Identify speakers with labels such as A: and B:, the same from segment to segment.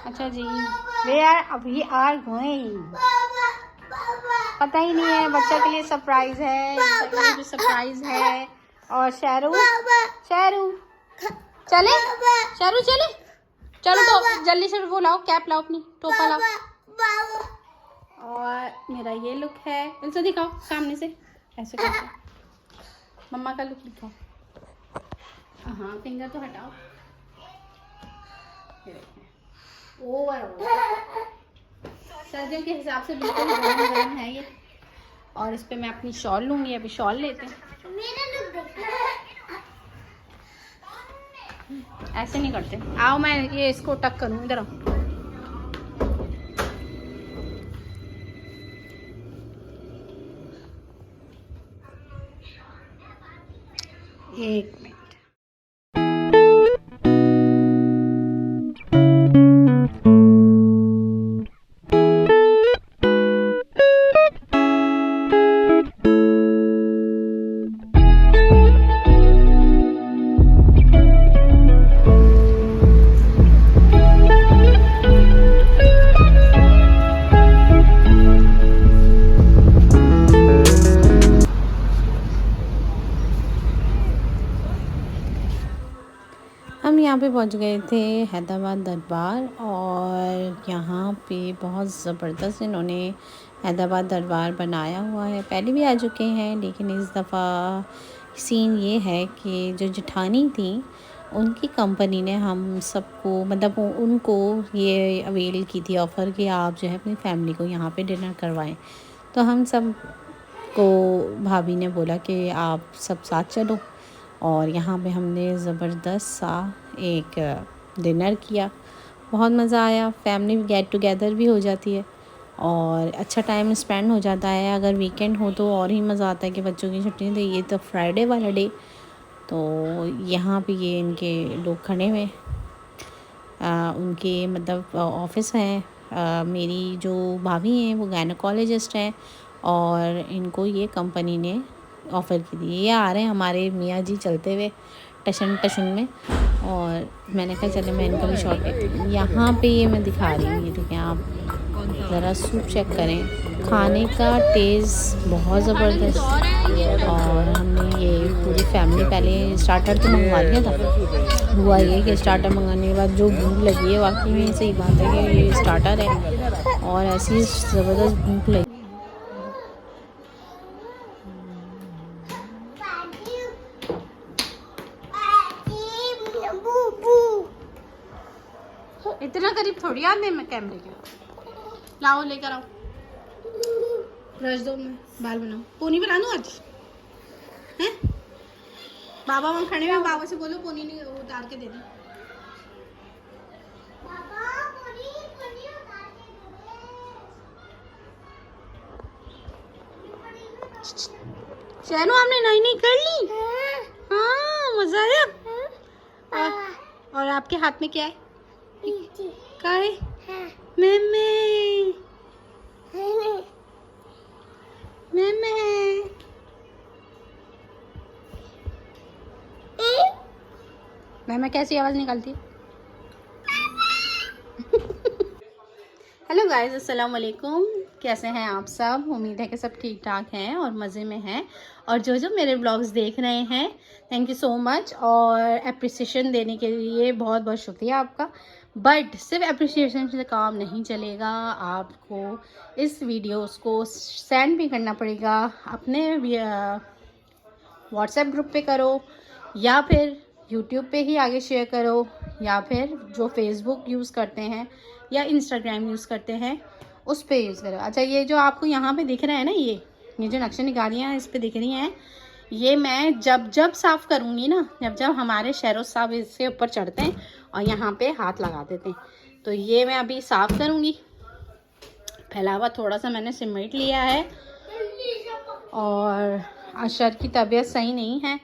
A: अच्छा जी, we are going. पता ही नहीं है, बच्चा के लिए सरप्राइज है, बच्चा के लिए भी सरप्राइज है। और शेरू शेरू चले, शेरू चले, चलो तो जल्दी से वो लाओ, कैप लाओ, अपनी टोपा लाओ। और मेरा ये लुक है, इसे दिखाओ सामने से, ऐसे करके मम्मा का लुक दिखाओ। हाँ, फिंगर तो हटाओ। ओवर सर्दियों के हिसाब से बिल्कुल गर्म गर्म है ये। और इस पे मैं अपनी शॉल लूंगी, अभी शॉल लेते हैं। ऐसे नहीं करते, आओ मैं ये इसको टक करूँ, इधर आओ। एक मिनट। हम यहाँ पे पहुँच गए थे हैदराबाद दरबार। और यहाँ पे बहुत ज़बरदस्त इन्होंने हैदराबाद दरबार बनाया हुआ है। पहले भी आ चुके हैं, लेकिन इस दफ़ा सीन ये है कि जो जेठानी थी उनकी कंपनी ने हम सबको, मतलब उनको ये अवेल की थी ऑफ़र कि आप जो है अपनी फैमिली को यहाँ पे डिनर करवाएं। तो हम सब को भाभी ने बोला कि आप सब साथ चलो। और यहाँ पे हमने ज़बरदस्त सा एक डिनर किया, बहुत मज़ा आया। फैमिली गेट टुगेदर भी हो जाती है और अच्छा टाइम स्पेंड हो जाता है। अगर वीकेंड हो तो और ही मज़ा आता है कि बच्चों की छुट्टी है। तो ये तो फ्राइडे वाला डे, तो यहाँ पे ये इनके लोग खड़े हुए, उनके मतलब ऑफिस है। मेरी जो भाभी हैं वो गायनोकोलॉजिस्ट हैं और इनको ये कंपनी ने ऑफ़र की थी। ये आ रहे हैं हमारे मियाँ जी चलते हुए टशन टशन में, और मैंने कहा चले मैं इनका भी शॉट लेती हूँ। यहाँ पे ये मैं दिखा रही हूँ, ये देखें आप, ज़रा सूप चेक करें। खाने का टेस्ट बहुत ज़बरदस्त। और हमने ये पूरी फैमिली पहले स्टार्टर तो मंगवा लिया था। हुआ ये कि स्टार्टर मंगाने के बाद जो भूख लगी है, वाकई में सही बात है कि ये स्टार्टर है और ऐसी ज़बरदस्त भूख लगी। इतना करीब थोड़ी आने में कैमरे के। लाओ लेकर आओ, ब्रश दो, मैं बाल बनाऊं, पोनी बना दूं आज हैं? बाबा वहाँ खड़े हैं, बाबा से बोलो पोनी नहीं उतार के दे दें। शैनू आपने नई नई कर ली? हाँ, मजा आया। और आपके हाथ में क्या है? क्या है? मैमे मैमे मैमे कैसी आवाज निकालती? हेलो गाइस, अस्सलाम वालेकुम। कैसे हैं आप सब? उम्मीद है कि सब ठीक ठाक हैं और मज़े में हैं। और जो जो मेरे ब्लॉग्स देख रहे हैं, थैंक यू सो मच। और एप्रिसिएशन देने के लिए बहुत बहुत शुक्रिया आपका। बट सिर्फ एप्रिसिएशन से काम नहीं चलेगा, आपको इस वीडियोस को सेंड भी करना पड़ेगा। अपने व्हाट्सएप ग्रुप पे करो, या फिर यूट्यूब पे ही आगे शेयर करो, या फिर जो फेसबुक यूज़ करते हैं या इंस्टाग्राम यूज़ करते हैं उस पे यूज़ करो। अच्छा, ये जो आपको यहाँ पे दिख रहा है ना, ये जो नक्शे निकालियाँ इस पे दिख रही हैं, ये मैं जब जब साफ़ करूँगी ना, जब जब हमारे शहरों साहब इसके ऊपर चढ़ते हैं और यहाँ पे हाथ लगा देते हैं, तो ये मैं अभी साफ़ करूँगी। फैला हुआ थोड़ा सा मैंने सिमट लिया है। और अशर की तबीयत सही नहीं है,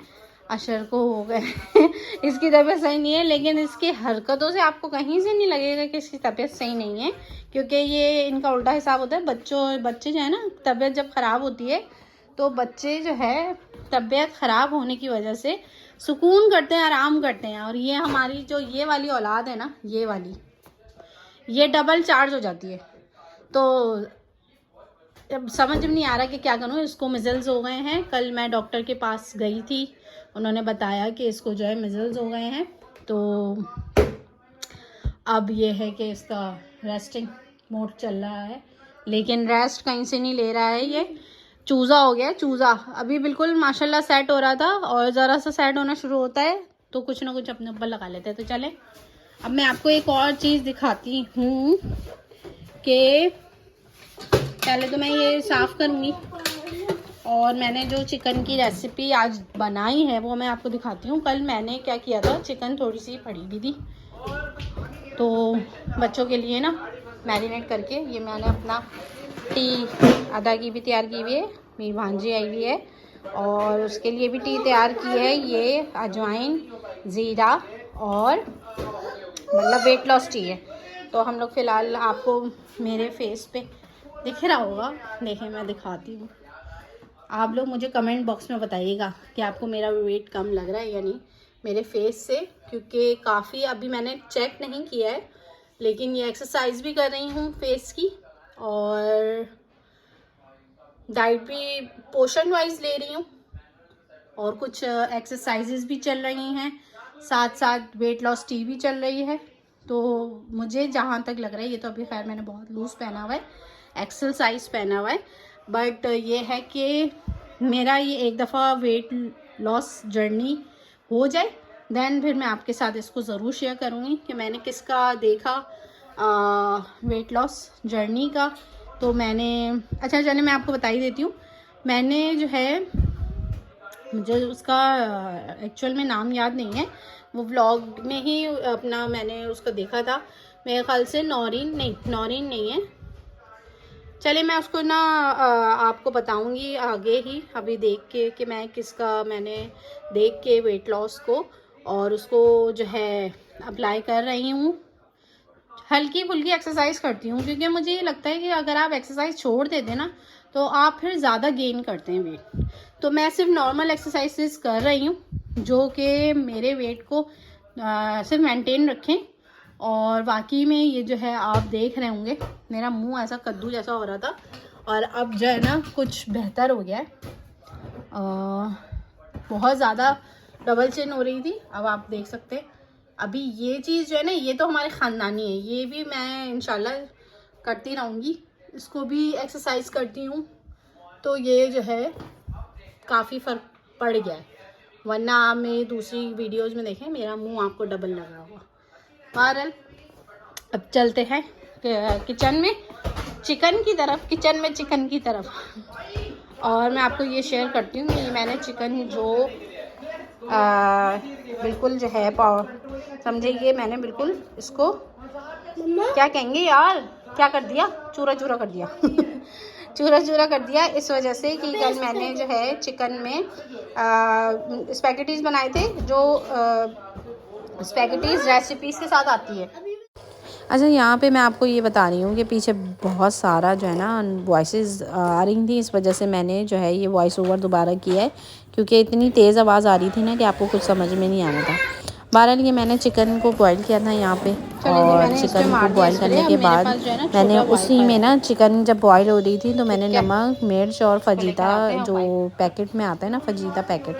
A: अशर को हो गए इसकी तबीयत सही नहीं है, लेकिन इसकी हरकतों से आपको कहीं से नहीं लगेगा कि इसकी तबीयत सही नहीं है, क्योंकि ये इनका उल्टा हिसाब होता है। बच्चे जो है ना, तबीयत जब ख़राब होती है तो बच्चे जो है तबीयत ख़राब होने की वजह से सुकून करते हैं, आराम करते हैं। और ये हमारी जो ये वाली औलाद है ना, ये वाली, ये डबल चार्ज हो जाती है। तो अब समझ में नहीं आ रहा कि क्या करूँ। इसको मिज़ल्स हो गए हैं। कल मैं डॉक्टर के पास गई थी, उन्होंने बताया कि इसको जो है मिज़ल्स हो गए हैं। तो अब ये है कि इसका रेस्टिंग मोड चल रहा है, लेकिन रेस्ट कहीं से नहीं ले रहा है। ये चूज़ा हो गया, चूज़ा। अभी बिल्कुल माशाल्लाह सेट हो रहा था, और ज़रा सा सेट होना शुरू होता है तो कुछ ना कुछ अपने ऊपर लगा लेते हैं। तो चले, अब मैं आपको एक और चीज़ दिखाती हूँ कि पहले तो मैं ये साफ़ करूँगी, और मैंने जो चिकन की रेसिपी आज बनाई है वो मैं आपको दिखाती हूँ। कल मैंने क्या किया था, चिकन थोड़ी सी पड़ी हुई थी, तो बच्चों के लिए ना मैरिनेट करके ये मैंने अपना टी आधा की भी तैयार की हुई है। मेरी भांजी आई हुई है और उसके लिए भी टी तैयार की है। ये अजवाइन, ज़ीरा और मतलब वेट लॉस टी है। तो हम लोग फ़िलहाल, आपको मेरे फेस पे दिख रहा होगा, देखें मैं दिखाती हूँ। आप लोग मुझे कमेंट बॉक्स में बताइएगा कि आपको मेरा वेट कम लग रहा है या नहीं मेरे फेस से, क्योंकि काफ़ी अभी मैंने चेक नहीं किया है, लेकिन ये एक्सरसाइज भी कर रही हूँ फेस की, और डाइट भी पोर्शन वाइज ले रही हूँ, और कुछ एक्सरसाइजेज भी चल रही हैं, साथ साथ वेट लॉस टी भी चल रही है। तो मुझे जहाँ तक लग रहा है, ये तो अभी खैर मैंने बहुत लूज़ पहना हुआ है, एक्सेल साइज़ पहना हुआ है, बट ये है कि मेरा ये एक दफ़ा वेट लॉस जर्नी हो जाए, देन फिर मैं आपके साथ इसको ज़रूर शेयर करूँगी कि मैंने किसका देखा वेट लॉस जर्नी का। तो मैंने, अच्छा चलिए मैं आपको बता ही देती हूँ। मैंने जो है, मुझे उसका एक्चुअल में नाम याद नहीं है, वो व्लॉग में ही अपना मैंने उसको देखा था, मेरे ख्याल से नौरीन नहीं है। चलिए मैं उसको ना आपको बताऊंगी आगे ही, अभी देख के कि मैं किसका मैंने देख के वेट लॉस को और उसको जो है अप्लाई कर रही हूँ। हल्की फुल्की एक्सरसाइज करती हूँ, क्योंकि मुझे ये लगता है कि अगर आप एक्सरसाइज छोड़ देते ना तो आप फिर ज़्यादा गेन करते हैं वेट। तो मैं सिर्फ नॉर्मल एक्सरसाइजेस कर रही हूँ जो कि मेरे वेट को सिर्फ मेंटेन रखें। और वाकई में ये जो है, आप देख रहे होंगे मेरा मुंह ऐसा कद्दू जैसा हो रहा था, और अब जो है ना कुछ बेहतर हो गया है। बहुत ज़्यादा डबल चिन हो रही थी, अब आप देख सकते हैं। अभी ये चीज़ जो है ना, ये तो हमारे ख़ानदानी है, ये भी मैं इंशाल्लाह करती रहूँगी, इसको भी एक्सरसाइज करती हूँ, तो ये जो है काफ़ी फ़र्क पड़ गया है। वरना आप मेरी दूसरी वीडियोज़ में देखें, मेरा मुंह आपको डबल लगा हुआ। बहरहाल अब चलते हैं किचन में चिकन की तरफ। और मैं आपको ये शेयर करती हूँ कि ये मैंने चिकन जो बिल्कुल जो है समझिए, मैंने बिल्कुल इसको क्या कहेंगे यार, क्या कर दिया, चूरा चूरा कर दिया चूरा कर दिया, इस वजह से कि कल मैंने जो है चिकन में स्पैगेटीज़ बनाए थे, जो स्पैगेटीज़ रेसिपीज़ के साथ आती है। अच्छा, यहाँ पे मैं आपको ये बता रही हूँ कि पीछे बहुत सारा जो है ना वॉइसेस आ रही थी, इस वजह से मैंने जो है ये वॉइस ओवर दोबारा किया है, क्योंकि इतनी तेज़ आवाज़ आ रही थी ना कि आपको कुछ समझ में नहीं आ रहा था। बहरहाल ये मैंने चिकन को बॉईल किया था यहाँ पे, और चिकन को बॉईल करने के बाद मैंने उसी में ना, चिकन जब बॉईल हो रही थी तो मैंने नमक, मिर्च और फजीता जो पैकेट में आता है ना, फजीता पैकेट,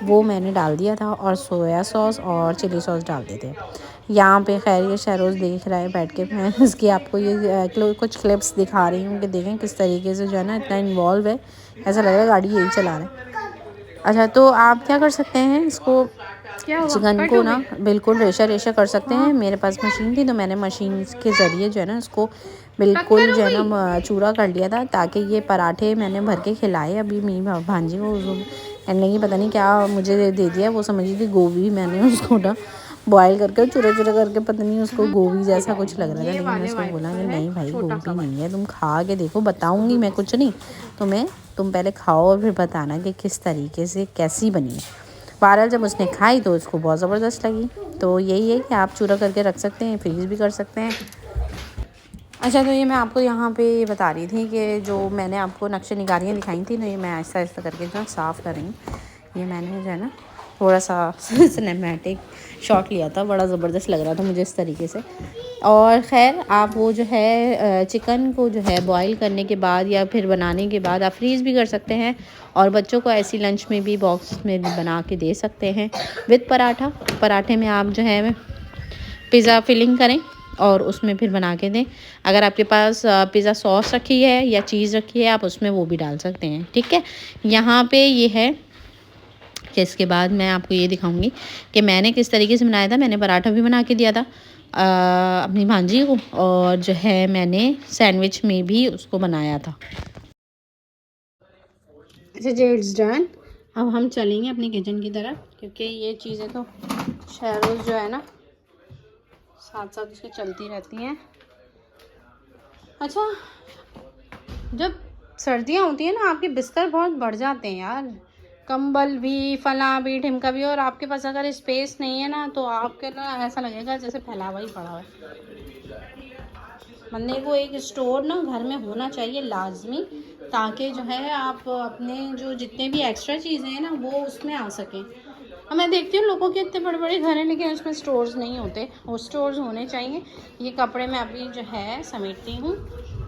A: वो मैंने डाल दिया था, और सोया सॉस और चिली सॉस डाल दिए थे। यहाँ पे खैर ये शहरोज़ देख रहा है बैठ के, मैं इसकी आपको ये कुछ क्लिप्स दिखा रही हूँ कि देखें किस तरीके से जो है ना इतना इन्वॉल्व है, ऐसा लग रहा है गाड़ी यही चला रहा है। अच्छा, तो आप क्या कर सकते हैं, इसको चिकन को ना बिल्कुल रेशा कर सकते हैं। मेरे पास मशीन थी तो मैंने मशीन के ज़रिए जो है ना इसको बिल्कुल जो है ना चूरा कर लिया था, ताकि ये पराठे मैंने भर के खिलाए अभी मेरी भांजी को। कहने की पता नहीं क्या मुझे दे दिया, वो समझी थी गोभी, मैंने उसको ना बॉयल करके चूरा करके, पता नहीं उसको गोभी जैसा कुछ लग रहा था, लेकिन मैं उसको बोला कि नहीं भाई गोभी नहीं है, तुम खा के देखो, बताऊंगी मैं कुछ नहीं तुम्हें, तुम पहले खाओ और फिर बताना कि किस तरीके से कैसी बनी है। बहरहाल जब उसने खाई तो उसको बहुत ज़बरदस्त लगी। तो यही है कि आप चूरा करके रख सकते हैं, फ्रीज़ भी कर सकते हैं। अच्छा, तो ये मैं आपको यहाँ पे ये बता रही थी कि जो मैंने आपको नक्शे निगारियाँ दिखाई थी, तो ये मैं आहिस्ता आहिस्ता करके जो साफ़ कर रही हूँ। ये मैंने जो है ना थोड़ा सा सिनेमैटिक शॉट लिया था, बड़ा ज़बरदस्त लग रहा था मुझे इस तरीके से। और ख़ैर आप वो जो है चिकन को जो है बॉईल करने के बाद या फिर बनाने के बाद आप फ्रीज़ भी कर सकते हैं और बच्चों को ऐसी लंच में भी बॉक्स में बना के दे सकते हैं विद पराठा। पराठे में आप जो है पिज़्ज़ा फिलिंग करें और उसमें फिर बना के दें। अगर आपके पास पिज़्ज़ा सॉस रखी है या चीज़ रखी है आप उसमें वो भी डाल सकते हैं। ठीक है, यहाँ पे ये है कि इसके बाद मैं आपको ये दिखाऊंगी कि मैंने किस तरीके से बनाया था। मैंने पराठा भी बना के दिया था अपनी भांजी को, और जो है मैंने सैंडविच में भी उसको बनाया था। अच्छा जी, इट्स डन। अब हम चलेंगे अपनी किचन की तरफ, क्योंकि ये चीज़ें तो शहरोज़ जो है ना साथ साथ उसके चलती रहती हैं। अच्छा, जब सर्दियाँ होती हैं ना आपके बिस्तर बहुत बढ़ जाते हैं यार, कंबल भी फला भी ढिमका भी, और आपके पास अगर स्पेस नहीं है ना तो आपके ना ऐसा लगेगा जैसे फैलावा ही पड़ा है। बंदे को एक स्टोर ना घर में होना चाहिए लाजमी, ताकि जो है आप अपने जो जितने भी एक्स्ट्रा चीज़ें हैं ना वो उसमें आ सकें। और मैं देखती हूँ लोगों के इतने बड़े बड़े घर हैं लेकिन उसमें स्टोर्स नहीं होते, वो स्टोर्स होने चाहिए। ये कपड़े मैं अभी जो है समेटती हूँ।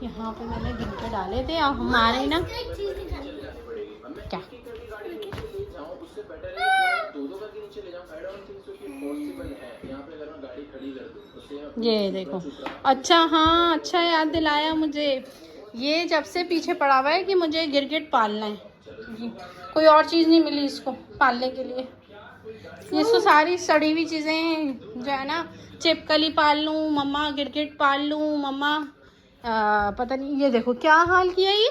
A: यहाँ पे मैंने गिन के डाले थे और हमारे ना क्या ये देखो। अच्छा हाँ, अच्छा याद दिलाया मुझे। ये जब से पीछे पड़ा हुआ है कि मुझे गिरगिट पालना है, कोई और चीज़ नहीं मिली इसको पालने के लिए। ये तो सारी सड़ी हुई चीज़ें जो है ना, चिपकली पाल लूँ मम्मा, गिरगिट पाल लूँ मम्मा, पता नहीं। ये देखो क्या हाल किया ये।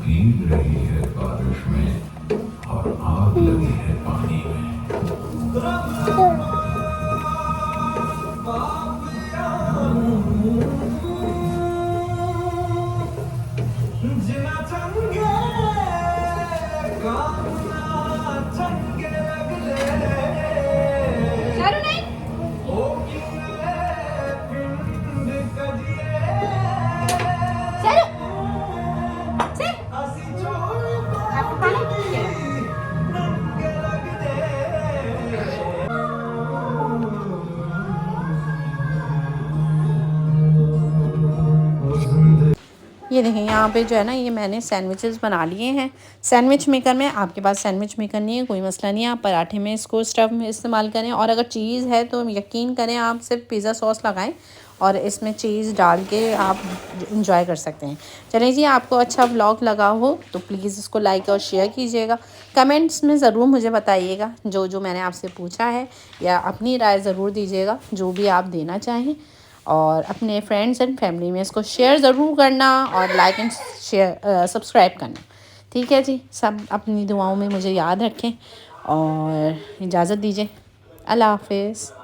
A: भीग रही है बारिश में और आग लगी है पानी में। ये देखें यहाँ पे जो है ना, ये मैंने सैंडविचेस बना लिए हैं सैंडविच मेकर में। आपके पास सैंडविच मेकर नहीं है कोई मसला नहीं है, आप पराठे में इसको स्टफ में इस्तेमाल करें। और अगर चीज़ है तो यकीन करें आप सिर्फ पिज़्ज़ा सॉस लगाएं और इसमें चीज़ डाल के आप इंजॉय कर सकते हैं। चलें जी, आपको अच्छा व्लॉग लगा हो तो प्लीज़ इसको लाइक और शेयर कीजिएगा। कमेंट्स में ज़रूर मुझे बताइएगा जो जो मैंने आपसे पूछा है, या अपनी राय ज़रूर दीजिएगा जो भी आप देना चाहें। और अपने फ्रेंड्स एंड फैमिली में इसको शेयर ज़रूर करना और लाइक एंड शेयर सब्सक्राइब करना। ठीक है जी, सब अपनी दुआओं में मुझे याद रखें और इजाज़त दीजिए। अल्लाह हाफिज़।